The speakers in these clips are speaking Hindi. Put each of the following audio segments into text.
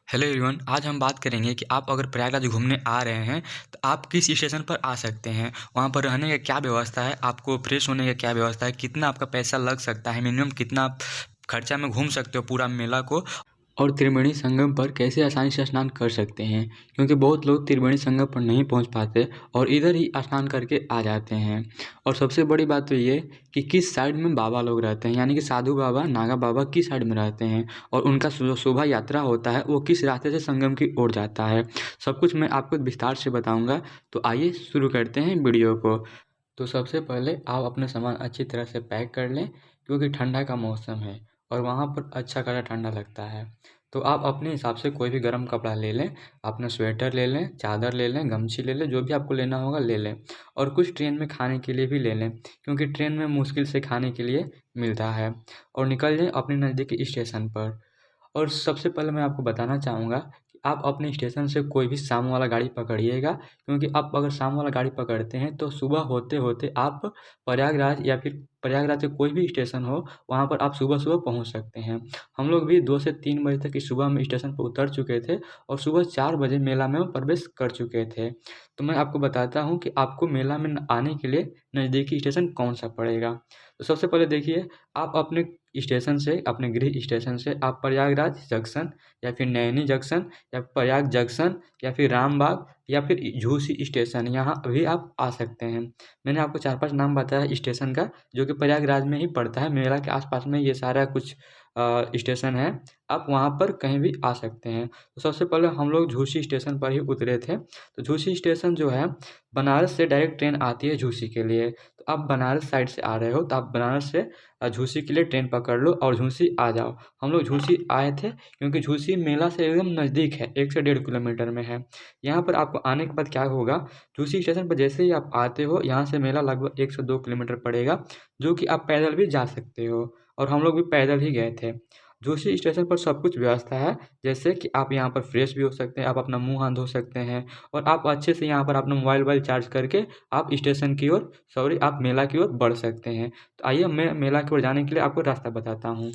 हेलो एवरीवन, आज हम बात करेंगे कि आप अगर प्रयागराज घूमने आ रहे हैं तो आप किस स्टेशन पर आ सकते हैं। वहाँ पर रहने का क्या व्यवस्था है, आपको फ्रेश होने का क्या व्यवस्था है, कितना आपका पैसा लग सकता है, मिनिमम कितना आप खर्चा में घूम सकते हो पूरा मेला को, और त्रिवेणी संगम पर कैसे आसानी से स्नान कर सकते हैं। क्योंकि बहुत लोग त्रिवेणी संगम पर नहीं पहुंच पाते और इधर ही स्नान करके आ जाते हैं। और सबसे बड़ी बात तो ये कि किस साइड में बाबा लोग रहते हैं, यानी कि साधु बाबा, नागा बाबा किस साइड में रहते हैं और उनका जो शोभा यात्रा होता है वो किस रास्ते से संगम की ओर जाता है। सब कुछ मैं आपको विस्तार से बताऊँगा। तो आइए शुरू करते हैं वीडियो को। तो सबसे पहले आप अपना सामान अच्छी तरह से पैक कर लें, क्योंकि ठंडा का मौसम है और वहाँ पर अच्छा खासा ठंडा लगता है। तो आप अपने हिसाब से कोई भी गर्म कपड़ा ले लें, अपना स्वेटर ले लें, चादर ले लें, गमछी ले लें, जो भी आपको लेना होगा ले लें। और कुछ ट्रेन में खाने के लिए भी ले लें, क्योंकि ट्रेन में मुश्किल से खाने के लिए मिलता है। और निकल जाएँ अपने नज़दीकी स्टेशन पर। और सबसे पहले मैं आपको बताना चाहूँगा कि आप अपने स्टेशन से कोई भी शाम वाला गाड़ी पकड़िएगा, क्योंकि आप अगर शाम वाला गाड़ी पकड़ते हैं तो सुबह होते-होते आप प्रयागराज या फिर प्रयागराज से कोई भी स्टेशन हो, वहाँ पर आप सुबह-सुबह पहुँच सकते हैं। हम लोग भी 2 से 3 बजे तक की सुबह में स्टेशन पर उतर चुके थे और सुबह 4 बजे मेला में प्रवेश कर चुके थे। तो मैं आपको बताता हूँ कि आपको मेला में आने के लिए नज़दीकी स्टेशन कौन-सा पड़ेगा। तो सबसे पहले देखिए, आप अपने स्टेशन से, अपने गृह स्टेशन से आप प्रयागराज जंक्शन या फिर नैनी जंक्शन या प्रयाग जंक्शन या फिर रामबाग या फिर झूसी स्टेशन, यहाँ भी आप आ सकते हैं। मैंने आपको 4-5 नाम बताया स्टेशन का, जो कि प्रयागराज में ही पड़ता है। मेला के आस-पास में ये सारा कुछ स्टेशन है। आप वहाँ पर कहीं भी आ सकते हैं। तो सबसे पहले हम लोग झूसी स्टेशन पर ही उतरे थे। तो झूसी स्टेशन जो है, बनारस से डायरेक्ट ट्रेन आती है झूसी के लिए। तो आप बनारस साइड से आ रहे हो तो आप बनारस से झूसी के लिए ट्रेन पकड़ लो और झूसी आ जाओ। हम लोग झूसी आए थे, क्योंकि झूसी मेला से एकदम नज़दीक है, 1 से 1.5 किलोमीटर में है। यहाँ पर आपको आने के बाद क्या होगा, झूसी स्टेशन पर जैसे ही आप आते हो, यहाँ से मेला लगभग 1 से 2 किलोमीटर पड़ेगा, जो कि आप पैदल भी जा सकते हो और हम लोग भी पैदल ही गए थे। झूसी स्टेशन पर सब कुछ व्यवस्था है, जैसे कि आप यहाँ पर फ्रेश भी हो सकते हैं, आप अपना मुँह हाथ धो सकते हैं और आप अच्छे से यहाँ पर अपना मोबाइल-वोबाइल चार्ज करके आप स्टेशन की ओर, आप मेला की ओर बढ़ सकते हैं। तो आइए मैं मेला की ओर जाने के लिए आपको रास्ता बताता हूँ।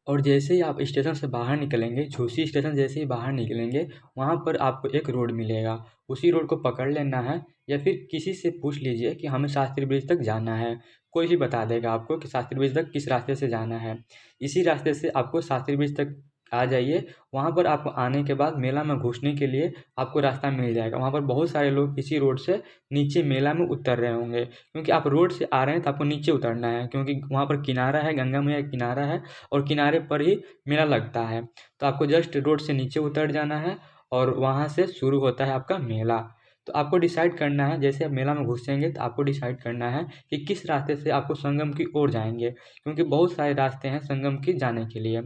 और जैसे ही आप स्टेशन से बाहर निकलेंगे, झूसी स्टेशन जैसे ही बाहर निकलेंगे, वहाँ पर आपको एक रोड मिलेगा। उसी रोड को पकड़ लेना है या फिर किसी से पूछ लीजिए कि हमें शास्त्री ब्रिज तक जाना है। कोई भी बता देगा आपको कि शास्त्री ब्रिज तक किस रास्ते से जाना है। इसी रास्ते से आपको शास्त्री ब्रिज तक आ जाइए। वहाँ पर आपको आने के बाद मेला में घुसने के लिए आपको रास्ता मिल जाएगा। वहाँ पर बहुत सारे लोग इसी रोड से नीचे मेला में उतर रहे होंगे, क्योंकि आप रोड से आ रहे हैं तो आपको नीचे उतरना है, क्योंकि वहाँ पर किनारा है, गंगा मैया का किनारा है और किनारे पर ही मेला लगता है। तो आपको जस्ट रोड से नीचे उतर जाना है और वहाँ से शुरू होता है आपका मेला। तो आपको डिसाइड करना है, जैसे आप मेला में घुसेंगे तो आपको डिसाइड करना है कि किस रास्ते से आपको संगम की ओर जाएँगे, क्योंकि बहुत सारे रास्ते हैं संगम की जाने के लिए।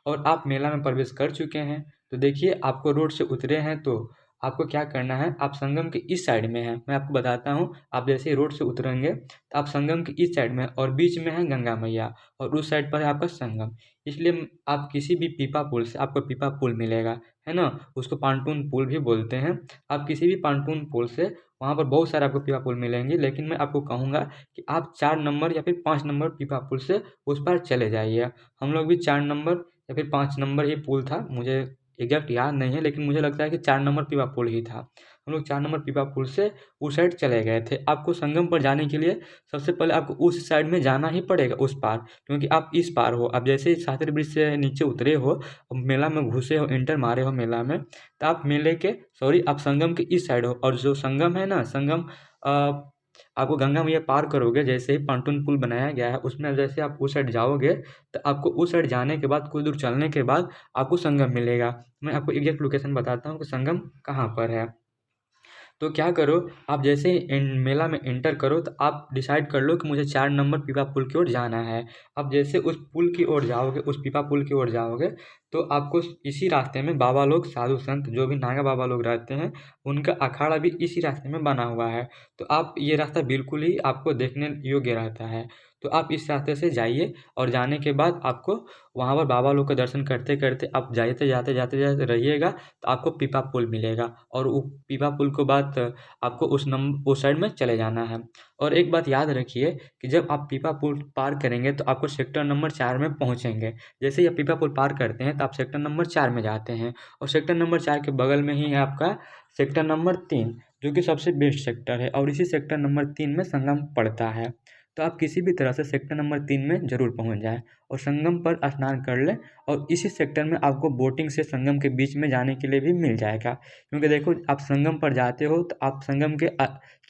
और आप मेला में प्रवेश कर चुके हैं, तो देखिए आपको रोड से उतरे हैं तो आपको क्या करना है, आप संगम के इस साइड में हैं। मैं आपको बताता हूँ, आप जैसे ही रोड से उतरेंगे तो आप संगम के इस साइड में और बीच में है गंगा मैया और उस साइड पर है आपका संगम। इसलिए आप किसी भी पीपा पुल से, आपको पीपा पुल मिलेगा, है ना? उसको पांटून पुल भी बोलते हैं। आप किसी भी पांटून पुल से, वहाँ पर बहुत सारे आपको पीपा पुल मिलेंगे, लेकिन मैं आपको कहूँगा कि आप 4 नंबर या फिर 5 नंबर पीपा पुल से उस पार चले जाइए। हम लोग भी 4 नंबर या फिर 5 नंबर ये पुल था, मुझे एग्ज़ैक्ट याद नहीं है, लेकिन मुझे लगता है कि 4 नंबर पीपा पुल ही था। हम लोग 4 नंबर पीपा पुल से उस साइड चले गए थे। आपको संगम पर जाने के लिए सबसे पहले आपको उस साइड में जाना ही पड़ेगा, उस पार, क्योंकि आप इस पार हो। आप जैसे ही शास्त्री ब्रिज से नीचे उतरे हो, मेला में घुसे हो, एंटर मारे हो मेला में, तो आप मेले के आप संगम के इस साइड हो और जो संगम है ना, संगम अ, आपको गंगा मैया पार करोगे, जैसे ही पांटून पुल बनाया गया है, उसमें जैसे आप उस साइड जाओगे, तो आपको उस साइड जाने के बाद कुछ दूर चलने के बाद आपको संगम मिलेगा। मैं आपको एग्ज़ैक्ट लोकेशन बताता हूँ कि संगम कहाँ पर है। तो क्या करो, आप जैसे ही मेला में एंटर करो तो आप डिसाइड कर लो कि मुझे 4 नंबर पीपा पुल की ओर जाना है। आप जैसे उस पुल की ओर जाओगे, उस पीपा पुल की ओर जाओगे, तो आपको इसी रास्ते में बाबा लोग, साधु संत जो भी नागा बाबा लोग रहते हैं, उनका अखाड़ा भी इसी रास्ते में बना हुआ है। तो आप ये रास्ता बिल्कुल ही आपको देखने योग्य रहता है। तो आप इस रास्ते से जाइए और जाने के बाद आपको वहाँ पर बाबा लोग का दर्शन करते-करते आप जाते-जाते रहिएगा, तो आपको पीपा पुल मिलेगा और वो पीपा पुल के बाद आपको उस साइड में चले जाना है। और एक बात याद रखिए कि जब आप पीपा पुल पार करेंगे तो आपको सेक्टर नंबर 4 में पहुँचेंगे। जैसे ही आप पीपा पुल पार करते हैं तो आप सेक्टर नंबर 4 में जाते हैं और सेक्टर नंबर 4 के बगल में ही है आपका सेक्टर नंबर 3, जो कि सबसे बेस्ट सेक्टर है और इसी सेक्टर नंबर 3 में संगम पड़ता है। तो आप किसी भी तरह से सेक्टर नंबर 3 में ज़रूर पहुँच जाएँ और संगम पर स्नान कर लें और इसी सेक्टर में आपको बोटिंग से संगम के बीच में जाने के लिए भी मिल जाएगा। क्योंकि देखो, आप संगम पर जाते हो तो आप संगम के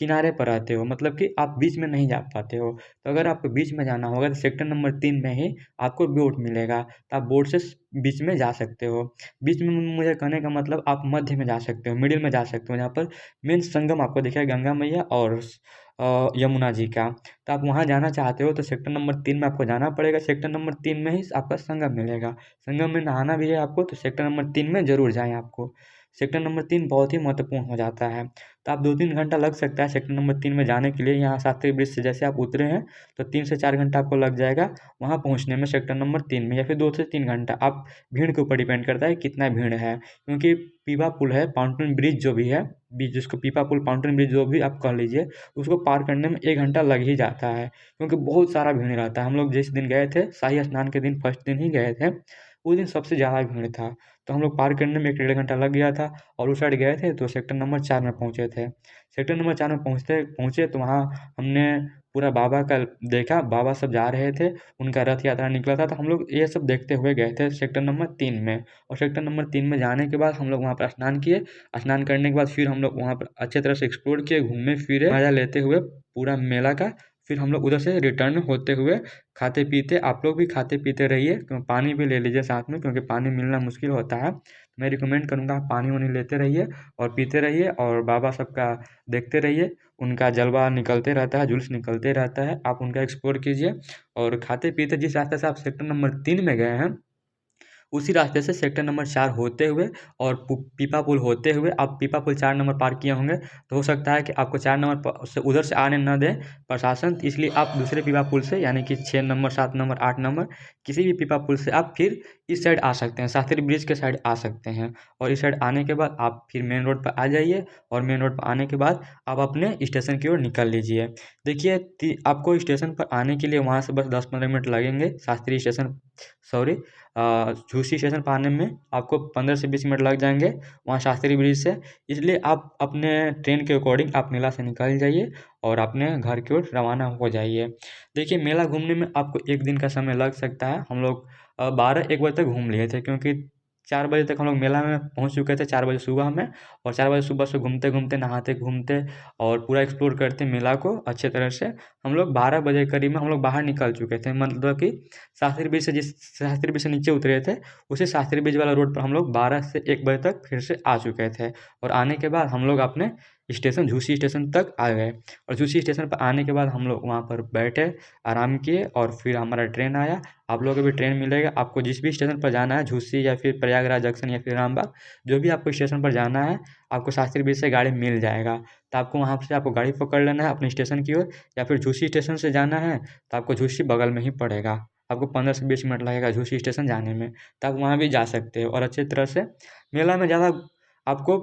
किनारे पर आते हो, मतलब कि आप बीच में नहीं जा पाते हो। तो अगर आपको बीच में जाना होगा तो सेक्टर नंबर 3 में ही आपको बोट मिलेगा, तो आप बोट से बीच में जा सकते हो। बीच में मुझे कहने का मतलब आप मध्य में जा सकते हो, मिडिल में जा सकते हो, जहाँ पर मेन संगम आपको दिखेगा गंगा मैया और यमुना जी का। तो आप वहाँ जाना चाहते हो तो सेक्टर नंबर 3 में आपको जाना पड़ेगा। सेक्टर नंबर 3 में ही आपका संगम मिलेगा। संगम में नहाना भी है आपको, तो सेक्टर नंबर 3 में ज़रूर जाएँ आपको। सेक्टर नंबर 3 बहुत ही महत्वपूर्ण हो जाता है। तो आप 2-3 घंटा लग सकता है सेक्टर नंबर 3 में जाने के लिए। यहाँ शास्त्री ब्रिज से जैसे आप उतरे हैं तो 3 से 4 घंटा आपको लग जाएगा वहाँ पहुँचने में सेक्टर नंबर 3 में, या फिर 2 से 3 घंटा। आप भीड़ के ऊपर डिपेंड करता है कितना भीड़ है, क्योंकि पीपा पुल है, पाउंटेन ब्रिज जो भी है, जिसको पीपा पुल, पाउंटेन ब्रिज जो भी आप कह लीजिए, उसको पार करने में 1 घंटा लग ही जाता है, क्योंकि बहुत सारा भीड़ रहता है। हम लोग जिस दिन गए थे, शाही स्नान के दिन फर्स्ट दिन ही गए थे, उस दिन सबसे ज़्यादा भीड़ था। तो हम लोग पार करने में 1 डेढ़ घंटा लग गया था और उस साइड गए थे तो सेक्टर नंबर 4 में पहुँचे थे। सेक्टर नंबर 4 में पहुँचे तो वहाँ हमने पूरा बाबा का देखा, बाबा सब जा रहे थे, उनका रथ यात्रा निकला था, तो हम लोग ये सब देखते हुए गए थे सेक्टर नंबर 3 में। और सेक्टर नंबर 3 में जाने के बाद हम लोग वहाँ पर स्नान किए। स्नान करने के बाद फिर हम लोग वहाँ पर अच्छे तरह से एक्सप्लोर किए, घूमे-फिरे, मज़ा लेते हुए पूरा मेला का। फिर हम लोग उधर से रिटर्न होते हुए खाते-पीते, आप लोग भी खाते-पीते रहिए, पानी भी ले लीजिए साथ में, क्योंकि पानी मिलना मुश्किल होता है। मैं रिकमेंड करूँगा पानी-वानी लेते रहिए और पीते रहिए और बाबा सबका देखते रहिए। उनका जलवा निकलते रहता है, जुलूस निकलते रहता है, आप उनका एक्सप्लोर कीजिए और खाते-पीते जिस रास्ते से आप सेक्टर नंबर 3 में गए हैं, उसी रास्ते से सेक्टर नंबर 4 होते हुए और पीपा पुल होते हुए आप पीपा पुल 4 नंबर पार किए होंगे, तो हो सकता है कि आपको 4 नंबर से उधर से आने ना दें प्रशासन, इसलिए आप दूसरे पीपा पुल से, यानी कि 6 नंबर, 7 नंबर, 8 नंबर, किसी भी पीपा पुल से आप फिर इस साइड आ सकते हैं, शास्त्री ब्रिज के साइड आ सकते हैं। और इस साइड आने के बाद आप फिर मेन रोड पर आ जाइए और मेन रोड पर आने के बाद आप अपने स्टेशन की ओर निकल लीजिए। देखिए, आपको स्टेशन पर आने के लिए वहाँ से बस 10-15 मिनट लगेंगे। Shastri station, sorry, Jhusi station पर आने में आपको 15 से 20 मिनट लग जाएंगे वहाँ शास्त्री ब्रिज से। इसलिए आप अपने ट्रेन के अकॉर्डिंग आप मेला से निकल जाइए और अपने घर की ओर रवाना हो जाइए। देखिए, मेला घूमने में आपको 1 दिन का समय लग सकता है। हम लोग 12-1 बजे तक घूम लिए थे, क्योंकि 4 बजे तक हम लोग मेला में पहुँच चुके थे, 4 बजे सुबह में। और 4 बजे सुबह से घूमते-घूमते, नहाते-घूमते और पूरा एक्सप्लोर करते मेला को अच्छे तरह से, हम लोग 12 बजे करीब में हम लोग बाहर निकल चुके थे। मतलब कि जिस शास्त्री ब्रिज से नीचे उतरे थे, उसी शास्त्री ब्रिज वाला रोड पर हम लोग 12 से 1 बजे तक फिर से आ चुके थे। और आने के बाद हम लोग अपने स्टेशन, झूसी स्टेशन तक आ गए। और झूसी स्टेशन पर आने के बाद हम लोग वहाँ पर बैठे, आराम किए और फिर हमारा ट्रेन आया। आप लोगों को भी ट्रेन मिलेगा। आपको जिस भी स्टेशन पर जाना है, झूसी या फिर प्रयागराज जंक्शन या फिर रामबाग, जो भी आपको स्टेशन पर जाना है, आपको शास्त्री ब्रिज से गाड़ी मिल जाएगा। तो आपको वहाँ से आपको गाड़ी पकड़ लेना है अपने स्टेशन की ओर, या फिर झूसी स्टेशन से जाना है तो आपको झूसी बगल में ही पड़ेगा। आपको 15 से 20 मिनट लगेगा झूसी स्टेशन जाने में, तो आप वहाँ भी जा सकते हो। और अच्छी तरह से मेला में ज़्यादा आपको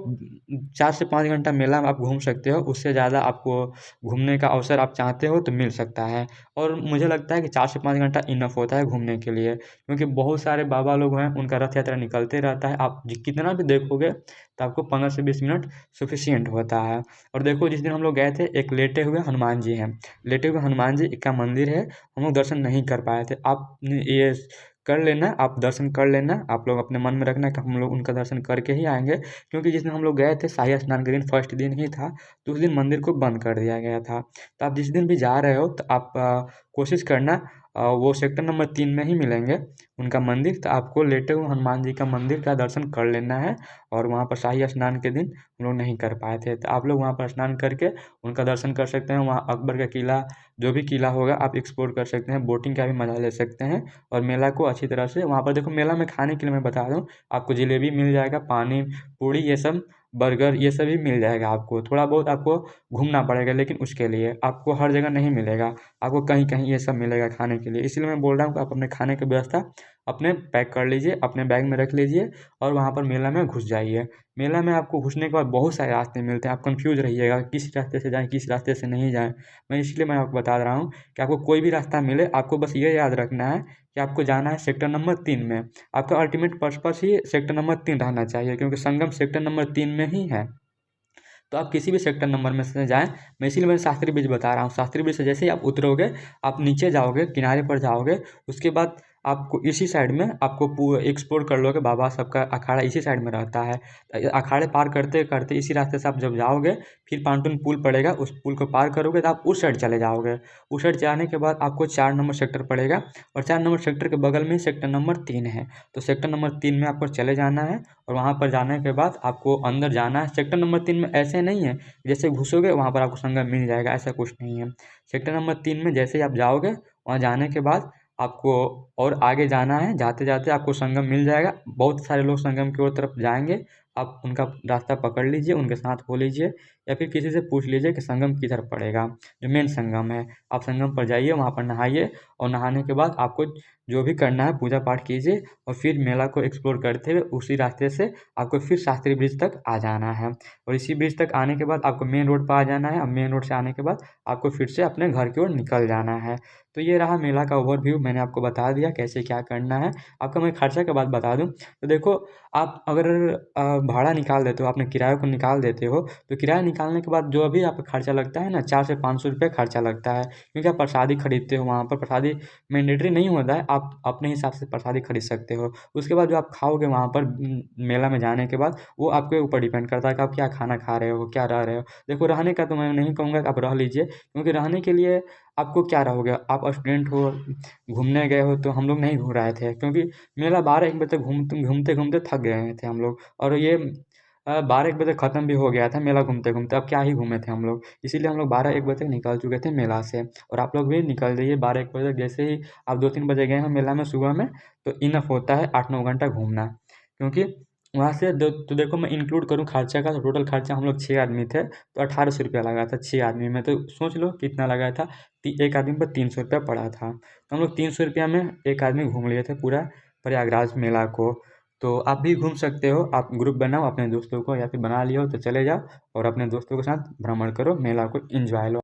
4 से 5 घंटा मेला में आप घूम सकते हो, उससे ज़्यादा आपको घूमने का अवसर आप चाहते हो तो मिल सकता है। और मुझे लगता है कि 4 से 5 घंटा इनफ होता है घूमने के लिए, क्योंकि बहुत सारे बाबा लोग हैं, उनका रथ यात्रा निकलते रहता है। आप कितना भी देखोगे तो आपको 15 से 20 मिनट सफिशिएंट होता है। और देखो, जिस दिन हम लोग गए थे, एक लेटे हुए हनुमान जी हैं, लेटे हुए हनुमान जी का मंदिर है, हम लोग दर्शन नहीं कर पाए थे। आप ये कर लेना, आप दर्शन कर लेना, आप लोग अपने मन में रखना कि हम लोग उनका दर्शन करके ही आएँगे, क्योंकि जिस दिन हम लोग गए थे, शाही स्नान के दिन फर्स्ट दिन ही था, तो उस दिन मंदिर को बंद कर दिया गया था। तो आप जिस दिन भी जा रहे हो तो आप कोशिश करना, वो सेक्टर नंबर 3 में ही मिलेंगे उनका मंदिर, तो आपको लेटे हुए हनुमान जी का मंदिर का दर्शन कर लेना है। और वहाँ पर शाही स्नान के दिन हम लोग नहीं कर पाए थे, तो आप लोग वहाँ पर स्नान करके उनका दर्शन कर सकते हैं। वहाँ अकबर का किला, जो भी किला होगा आप एक्सप्लोर कर सकते हैं, बोटिंग का भी मज़ा ले सकते हैं और मेला को अच्छी तरह से वहाँ पर देखो। मेला में खाने के लिए मैं बता दूँ, आपको जलेबी मिल जाएगा, पानी पूड़ी, ये सब, बर्गर, ये सब भी मिल जाएगा। आपको थोड़ा बहुत आपको घूमना पड़ेगा, लेकिन उसके लिए आपको हर जगह नहीं मिलेगा, आपको कहीं-कहीं ये सब मिलेगा खाने के लिए। इसलिए मैं बोल रहा हूँ कि आप अपने खाने की व्यवस्था अपने पैक कर लीजिए, अपने बैग में रख लीजिए और वहाँ पर मेला में घुस जाइए। मेला में आपको घुसने के बाद बहुत सारे रास्ते मिलते हैं, आप कन्फ्यूज़ रहिएगा किस रास्ते से जाएँ, किस रास्ते से नहीं जाएँ। मैं आपको बता रहा हूँ कि आपको कोई भी रास्ता मिले, आपको बस ये याद रखना है कि आपको जाना है सेक्टर नंबर 3 में। आपका अल्टीमेट पर्पस ही सेक्टर नंबर 3 रहना चाहिए, क्योंकि संगम सेक्टर नंबर 3 में ही है। तो आप किसी भी सेक्टर नंबर में से जाएँ, मैं इसीलिए मैं शास्त्री ब्रिज बता रहा हूँ। शास्त्री ब्रिज से जैसे ही आप उतरोगे, आप नीचे जाओगे, किनारे पर जाओगे, उसके बाद आपको इसी साइड में आपको एक्सप्लोर कर लोगे, बाबा सबका अखाड़ा इसी साइड में रहता है। अखाड़े पार करते-करते इसी रास्ते से आप जब जाओगे, फिर पांटून पुल पड़ेगा, उस पुल को पार करोगे तो आप उस साइड चले जाओगे। उस साइड जाने के बाद आपको 4 नंबर सेक्टर पड़ेगा और 4 नंबर सेक्टर के बगल में सेक्टर नंबर 3 है। तो सेक्टर नंबर 3 में आपको चले जाना है और वहाँ पर जाने के बाद आपको अंदर जाना है। सेक्टर नंबर 3 में ऐसे नहीं है, जैसे घुसोगे वहाँ पर आपको संगम मिल जाएगा, ऐसा कुछ नहीं है। सेक्टर नंबर 3 में जैसे ही आप जाओगे, वहाँ जाने के बाद आपको और आगे जाना है, जाते-जाते आपको संगम मिल जाएगा। बहुत सारे लोग संगम की ओर तरफ जाएँगे, आप उनका रास्ता पकड़ लीजिए, उनके साथ हो लीजिए या फिर किसी से पूछ लीजिए कि संगम किधर पड़ेगा, जो मेन संगम है। आप संगम पर जाइए, वहाँ पर नहाइए और नहाने के बाद आपको जो भी करना है पूजा पाठ कीजिए और फिर मेला को एक्सप्लोर करते हुए उसी रास्ते से आपको फिर शास्त्री ब्रिज तक आ जाना है। और इसी ब्रिज तक आने के बाद आपको मेन रोड पर आ जाना है और मेन रोड से आने के बाद आपको फिर से अपने घर की ओर निकल जाना है। तो ये रहा मेला का ओवरव्यू, मैंने आपको बता दिया कैसे क्या करना है। आपका मैं खर्चा की बात बता दूँ, तो देखो आप अगर भाड़ा निकाल देते हो, अपने किराए को निकाल देते हो, तो किराया निकालने के बाद जो भी आपका खर्चा लगता है ना, 400 से 500 रुपये खर्चा लगता है। क्योंकि आप प्रसादी खरीदते हो वहाँ पर, प्रसादी मैंडेटरी नहीं होता है, आप अपने हिसाब से प्रसादी खरीद सकते हो। उसके बाद जो आप खाओगे वहाँ पर मेला में जाने के बाद, वो आपके ऊपर डिपेंड करता है कि आप क्या खाना खा रहे हो, क्या रह रहे हो। देखो रहने का तो मैं नहीं कहूँगा कि आप रह लीजिए, क्योंकि रहने के लिए आपको क्या रहोगे, आप स्टूडेंट हो, घूमने गए हो, तो हम लोग नहीं घूम रहे थे, क्योंकि मेला 12-1 बजे तक घूमते-घूमते थक गए थे हम लोग। और ये 12-1 बजे ख़त्म भी हो गया था मेला घूमते-घूमते, अब क्या ही घूमे थे हम लोग। इसीलिए हम लोग 12-1 बजे तक निकल चुके थे मेला से और आप लोग भी निकल जाइए 12-1 बजे तक। जैसे ही आप 2-3 बजे गए हो मेला में सुबह में, तो इनफ होता है 8-9 घंटा घूमना। क्योंकि वहाँ से तो देखो मैं इंक्लूड करूँ खर्चा का, तो टोटल खर्चा हम लोग 6 आदमी थे, तो 1800 रुपया लगा था 6 आदमी में। तो सोच लो कितना लगा था, एक आदमी पर 300 रुपया पड़ा था। तो हम लोग 300 रुपया में एक आदमी घूम लिए थे पूरा प्रयागराज मेला को। तो आप भी घूम सकते हो, आप ग्रुप बनाओ अपने दोस्तों को, या फिर बना लिया हो तो चले जाओ और अपने दोस्तों के साथ भ्रमण करो, मेला को एंजॉय लो।